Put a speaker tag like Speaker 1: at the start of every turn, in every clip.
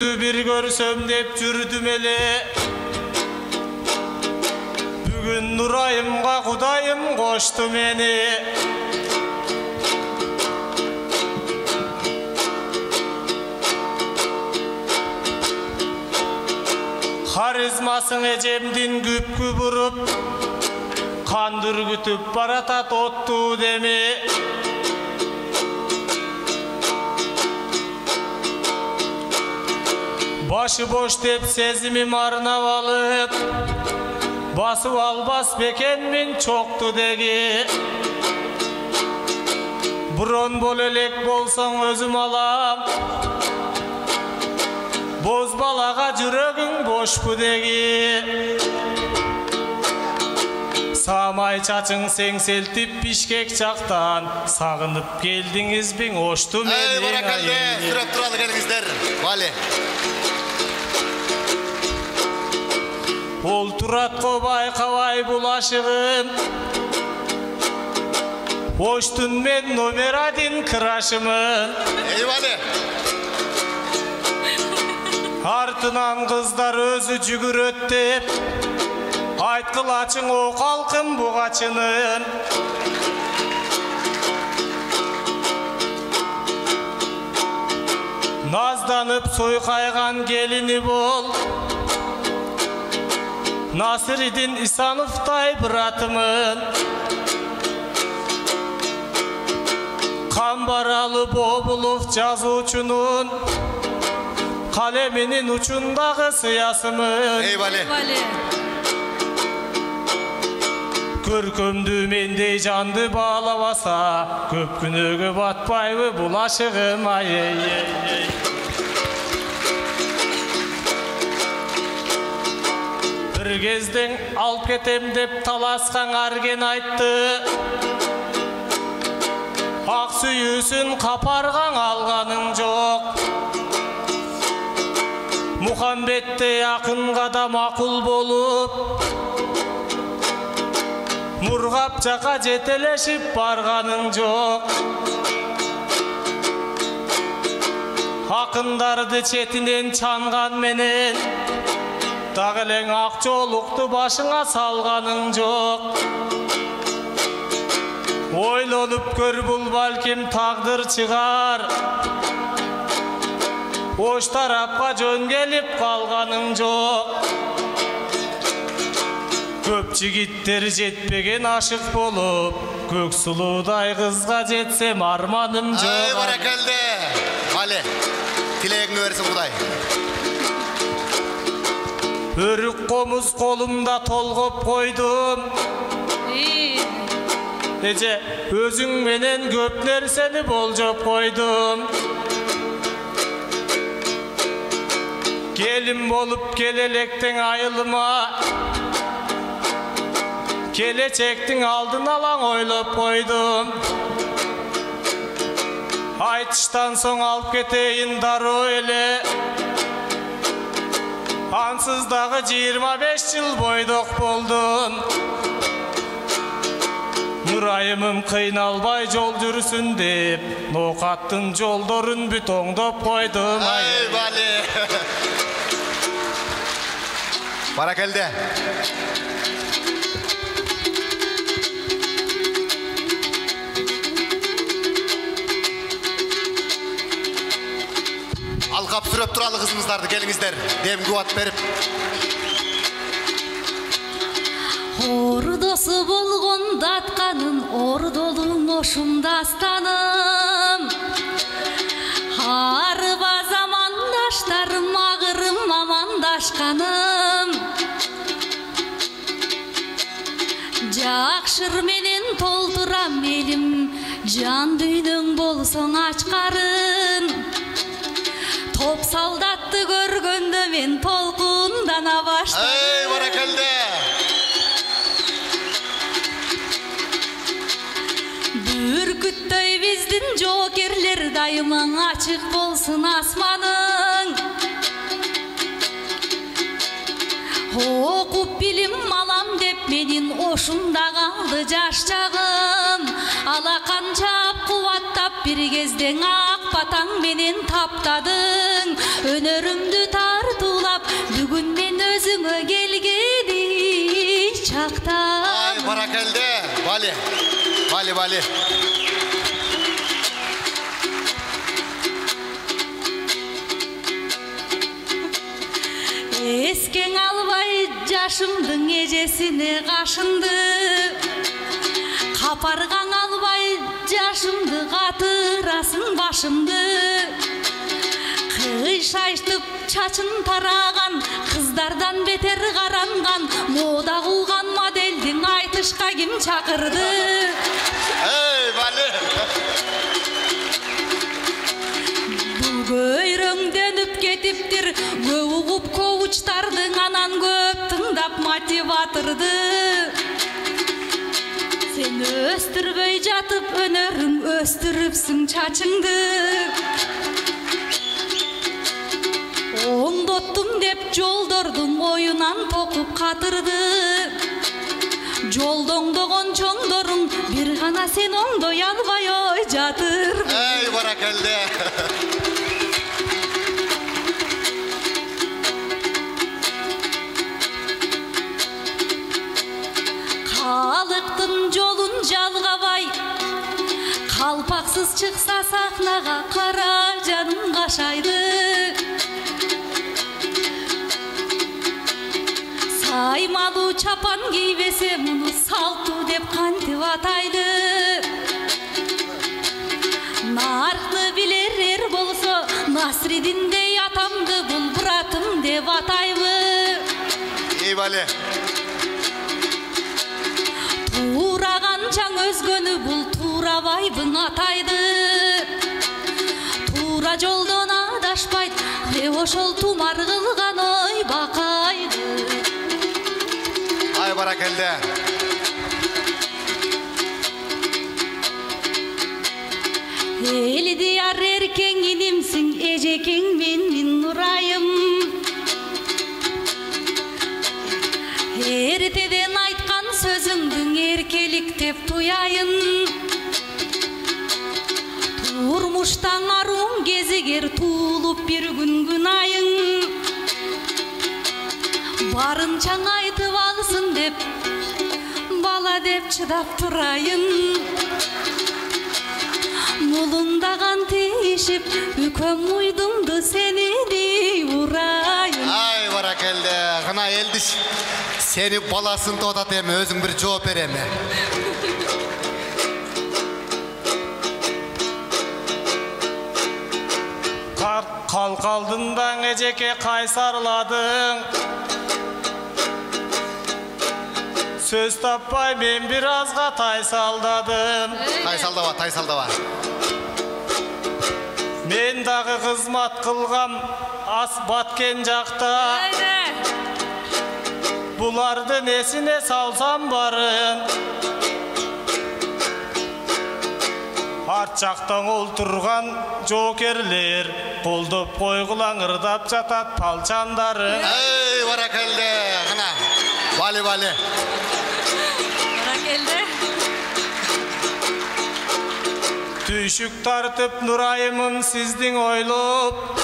Speaker 1: Bir görsem dep jürdüm ele. Bugün Nurayımga Kudayım koştu meni. Karizmasın ecemdin güp burup, kandır gütüp baratat ottu demi. Başı boş dep sezimim arnav alıp, basıp albas bekenmin çoktu degi. Buron bol elek bolsan özüm alam, boz balaga jürögüň boşpu degi. Samay çaçıň seňseltip Bişkek çaktan, sagınıp geldiňiz biň oştu meni.
Speaker 2: Barakalde, sürep turalı gelingizler. Vale.
Speaker 1: Olturatko baykabay bulaşığım, oştun men nomeradin kıraşımın.
Speaker 2: Eyvallah.
Speaker 1: Artınan kızlar özü jügüröttep, aytkılaçın o kalkın bu kaçının. Nazdanıp soykaygan gelini bol, Nasiridin İsanıftay bıratımın. Kambaralı Bobuluf жазуучунун, kaleminin uçundağı sıyasımın.
Speaker 2: Eyvallah.
Speaker 1: Körkömdü mendey jandı bağlavasa, köp günögö batpayбы bulaşığım ay. Bir kezden alp ketem dep talaskan argen aytты. Ak süyüsün kapargan alganın jok. Muhammed'de yakınga da makul bolup, Murgap jaka jeteleşip barganın jok. Akındardı çetinen çangan menen, dageleň ak joluktu başıňa salganın jok. Oylolup gör bul balkim tagdyr çıgar, oş tarapka jön gelip kalganın jok. Köp jigitler jetpegen aşık bolup, kök suluday kızga jetsem armanım jok.
Speaker 2: Ay barakalde. Vale. Tileğini versin Kuday.
Speaker 1: Örük komuz kolumda tolgop koydum. Ece özüň menen köp nerseni boljop koydum. Gelin bolup gelelekten ayılıma, gelecektin aldın alan oylop koydum. Aytıştan soň alıp keteyin daro ele, ansız dagı 25 yıl boydok boldum. Nurayımım kıynalbay jol jürüsün dep, nokattın joldorun büt oňdop koydum.
Speaker 2: Ay vale. Barakalde. Alkap sürep turalı kızımızlardı gelingizler. Dem kuvat berip.
Speaker 3: Ordosu bolgon datkanın, ordolun oşumda astanım. Harba zamandaşlarım, ağırım amandaşkanım. Jakşır menen tolduram elim, can düýnüň bolsoň açkarın. Top saldatty görgönde men tolkundana başladım.
Speaker 2: Ey barakalde.
Speaker 3: Bürküttöy bizdin jokerler, daýymyň açyk bolsun asmanyň. Okup bilim alam dep menin oşumda kaldı jaş çağım. Alakan çap kuvattap bir kezden ak атаң менен таптадың, өнөрүмдү тартуулап бүгүн мен өзүңө келгени чакта.
Speaker 2: Ай, баракелде. Бали. Бали, бали.
Speaker 3: Эскең албай жашымдың эжесине кашынды, капаргаң албай жашымды катырасың башымды. Кыйшайтып чачын тараган, кыздардан бетер каранган, мода кылган моделдин айтышка ким чакырды?
Speaker 2: Эй, бали.
Speaker 3: Бул көйрөңдөнүп кетиптир, көп угуп коучтардың, анан көп тыңдап мотиваторды. Сен өстүрбөй жатып өнөрүң, өстүрүпсүң чачыңды. Оңдоттум деп жолдордун оюнан токуп катырды. Жолдоңдогон чоңдоруң, бир гана сен оңдой албай ой жатырбы.
Speaker 2: Эй, баракелде.
Speaker 3: Халыктын жолун жалгабай, калпаксыз чыкса сахнага, кара жаным кашайды. Саймалуу чапан кийбесе, муну салтуу деп кантип атайды? Наркты билерер болсо, Насридиндей атамды бул братым деп атайбы.
Speaker 2: Эй, бали.
Speaker 3: Тураганчаң өзгөнү бул туурабайбың атайды. Туура жолдон адашпайт, ошол тумар кылган ой бакайды.
Speaker 2: Ай, баракелде.
Speaker 3: Эли дияр эркең инимсиң, эжекең менин нурайым. Эртеден айткан сөзүңдүң эркелик деп туяйын. Турмуштан аруң кезигер, туулуп бир күн айың. Барынчаң айтып алсын деп, бала деп чыдап турайын. Мулундаган тиишип, үкөм уйдумду сени дей урайын.
Speaker 2: Ай, баракелде. Гана элдиш. Сени баласын тоотат эми, өзүң бир жооп бер эми.
Speaker 1: Калкалдыңдан эжеке кайсарладың. Сөз таппай мен бир азга тайсалдадым.
Speaker 2: Тайсалдаба.
Speaker 1: Мен дагы кызмат кылгам ас баткен жакта. Буларды несине салсам барын. Арт жактан олтурган жоокерлер колдоп койгулаң ырдап жатат палчандары.
Speaker 2: Эй, баракелде. Гана. Бали, бали.
Speaker 3: Баракелде.
Speaker 1: Түйшүк тартып нурайымым сиздин ойлоп.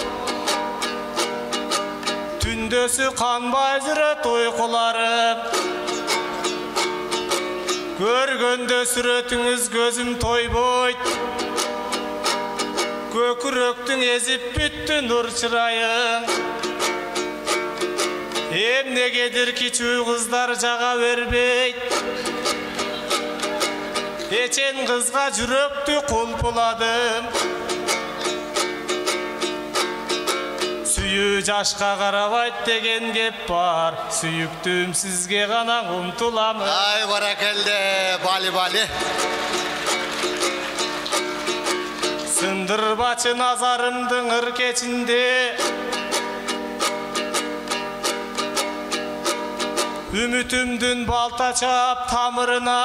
Speaker 1: Түндөсү канбай жүрөт уйкуларым. Көргөндө сүрөтүңүз көзүм тойбойт. Көкүрөктүң эзип бүттү нур чырайың. Эмнегедир кичүү кыздар жага бербейт. Эчен кызга жүрөктү кулпуладым. Сүйүү жашка карабайт деген кеп бар. Сүйүктүм сизге гана умтуламын.
Speaker 2: Ай, баракелде. Бали, бали.
Speaker 1: Сындырбачы назарымдын ыркечинде. Үмүтүмдүн балта чап тамырына.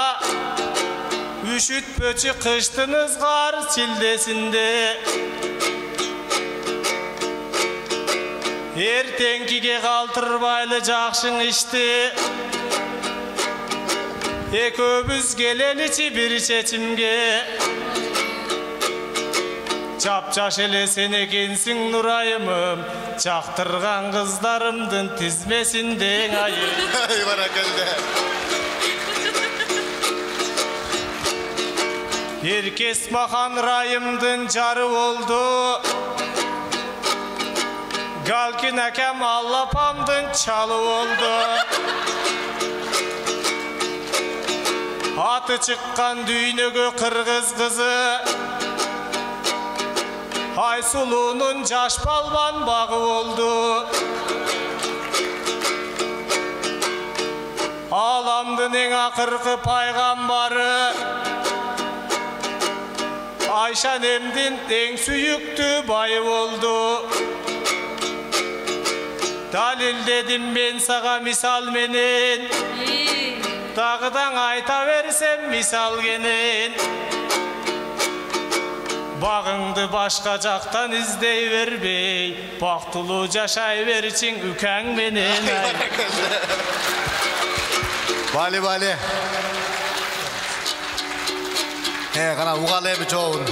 Speaker 1: Үшүтпөчү кыштын ызгар чилдесинде. Эртеңкиге калтырбайлы жакшың ишти. Экөөбүз келеличи бир чечимге. Жап-жаш эле сен экенсиң нурайымым, жактырган кыздарымдын тизмесинде айым.
Speaker 2: Ай баракалла.
Speaker 1: Эркес махан райымдын жары болду. Галкин акам аллапамдын чалы болду. Аты чыккан дүйнөгө кыргыз кызы, Айсулунун жаш балбан багы болду. Аламдын эң акыркы пайгамбары, Айша немдин эң сүйүктүү байы болду. Далилдедим мен сага мисал менен, дагыдан айта берсем мисал кенен. Багыңды башка жактан издей бербей, бактылуу жашай берчиң үкәң менен.
Speaker 2: Бали. Кана угал эми жообун.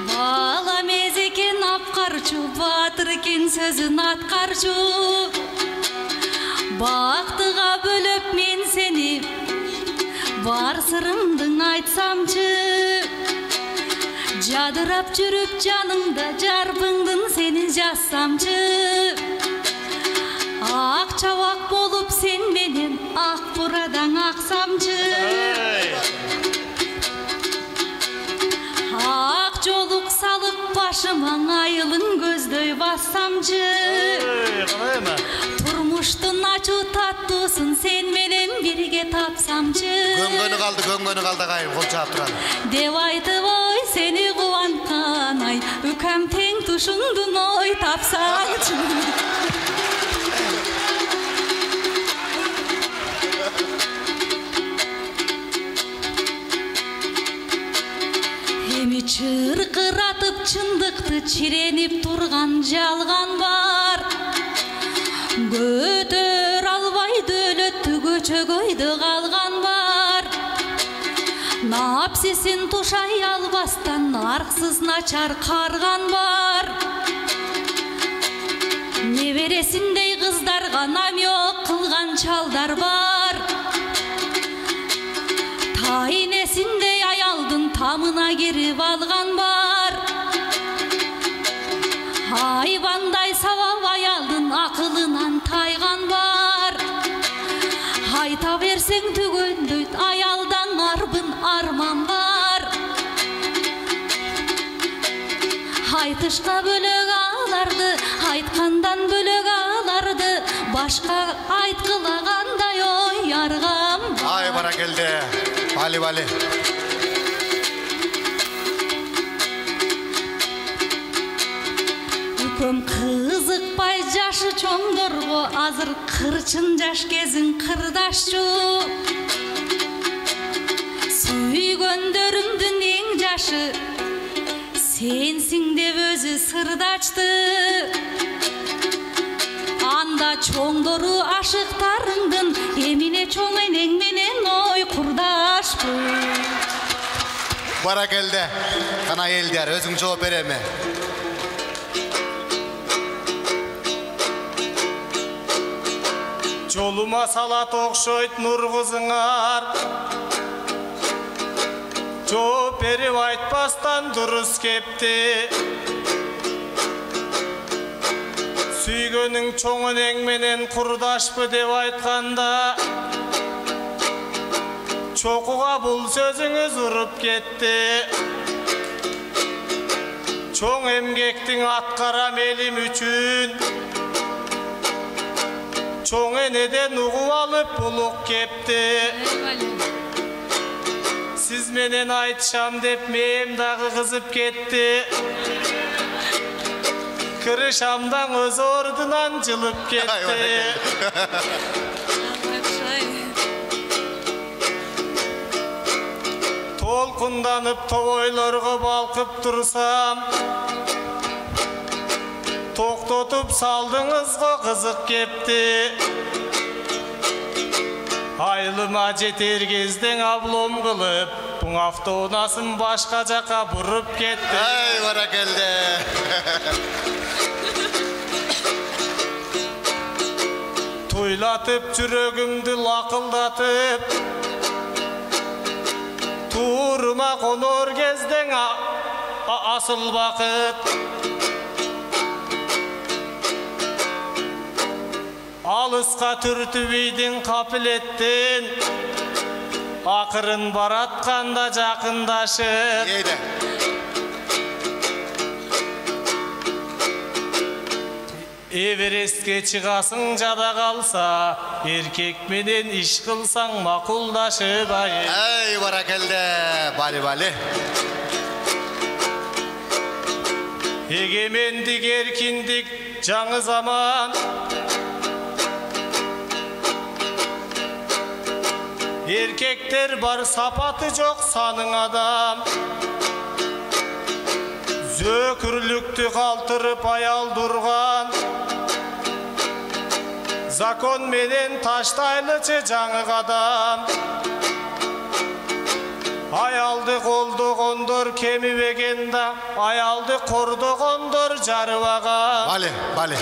Speaker 3: Балам эзекен апкарчу, батыр экен сөзүн аткарчу. Бактыга бөлөп мен сени, бар сырымдың айтсамчы. Жадырап жүрүп жаныңда жарбыңдын сени жазсамчы. Ак чабак болуп сен менен ак бурадаң аксамчы. Ак жолук салып башыма айылын көздөй бассамчы. Турмуштун ачуу таттуусун сен менен бирге тапсамчы.
Speaker 2: Көңгөнү калды кайым кол чаап турат.
Speaker 3: Деп айтып ой сени кубанткан ай, үкәм тең тушуңдун ой тапсаңчы. Эми чыркыратып чындыкты чиренип турган жалган бар. Көтөр албай дөөлөттү көчөгөйдү калган бар. Напсисин тушай албастан арксыз начар карган бар. Небересиндей кыздарга намек кылган чалдар бар. Тайнесиндей аялдын тамына кирип алган бар. Айбандай сабап аялдын акылынан тайган бар. Айта берсең түгөндөйт аялдан арбын арман бар. Айтышка бөлөк аларды, айткандан бөлөк аларды, башка айткылагандай ой аргам бар.
Speaker 2: Ай баракелде. Бали.
Speaker 3: Үкөм кызыкпай жашы чоңдорго, азыр кырчын жаш кезин кырдашчу. Сүйгөндөрүмдүн эң жашы сенсиң деп өзү сырдачты. Анда чоңдору ашыктарыңдын, эмине чоң энең менен ой курдашпы.
Speaker 2: Баракелде. Кана элдер өзүң жооп береме?
Speaker 1: Жолума салат окшойт нур кызыңар, жооп берип айтпастан дурус кепти. Сүйгөнүң чоң энең менен курдашпы деп айтканда, чокуга бул сөзүңүз уруп кетти. Чоң эмгектиң аткарам элим үчүн, чоң энеден угуп алып булук кепти. Сиз менен айтышам деп мээм дагы кызып кетти. Кырышамдан өз ордунан жылып кетти. Толкунданып тобойлорго балкып турсам, токтотуп салдыңыз го кызык кепти. etti. Ayılıma jeter kezden ablom kılıp, bu avtonaсын başka jaka burup ketti.
Speaker 2: Ay barakelde.
Speaker 1: Tuylatıp жүрөгümdü lakıldatıp, tuğruma konur kezden asıl vakit. Alıska türtüp iydin kapilettin, akırın baratkanda jakındaşıp.
Speaker 2: Yeydi.
Speaker 1: Everestке çıgasың жада kalsa, erkek menen iş kılsaң makuldaşıp ayı.
Speaker 2: Ay barakelde. Bali bali.
Speaker 1: Egemendik erkindik жаңы zaman, erkekler бар сапаты жоқ саның адам. Зөкүрлүктү калтырып аял турган, закон менен таштайлычы жаңы кадам. Аялды колдогондор кемибеген да, аялды кордогондор жарыбаган.
Speaker 2: Bali bali.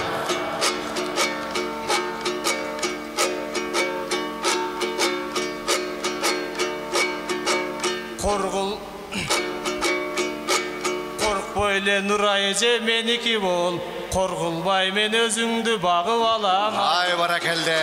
Speaker 1: Korkboy эле Нурай эже меники бол, коргулбай мен өзүңдү багып алам.
Speaker 2: Ay barakelde.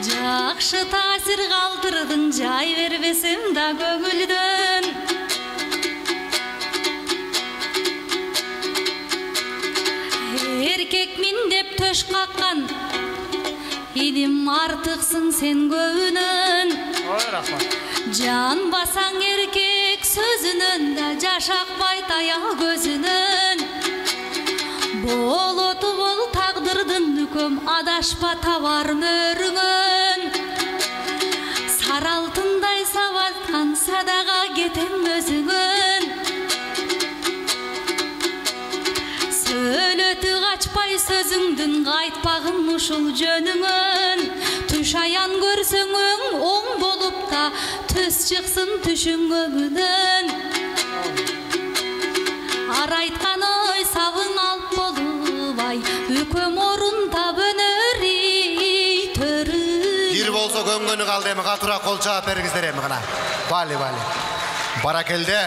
Speaker 3: Жакшы таасир калтырдың, жай бербесем да көңүлдөн. Эркекмин деп төш каккан, илим артыксың сен көбүнөн.
Speaker 1: Ой, рахмат.
Speaker 3: Жан басаң эркек сөзүнөн да, жашакпай таял көзүнөн. Болоту бол тагдырдын үкөм, адашпа табар мөрүңөн. Сары алтындай сабаткан садага кетем өзүңөн. Сөйлөтү качпай сөзүңдүн, кайтпагын ушул жөнүңөн. Түш аян көрсөңүң, оң болуп та төс чыксын түшүң көбүнөн. Ар айткан ой сабың алып болубай, үкөм орунда бөнөрү төрү.
Speaker 2: Бир болсо көңгөнү калды, эми катуураак кол чаап бергиздер эми гана. Бали бали. Баракелде.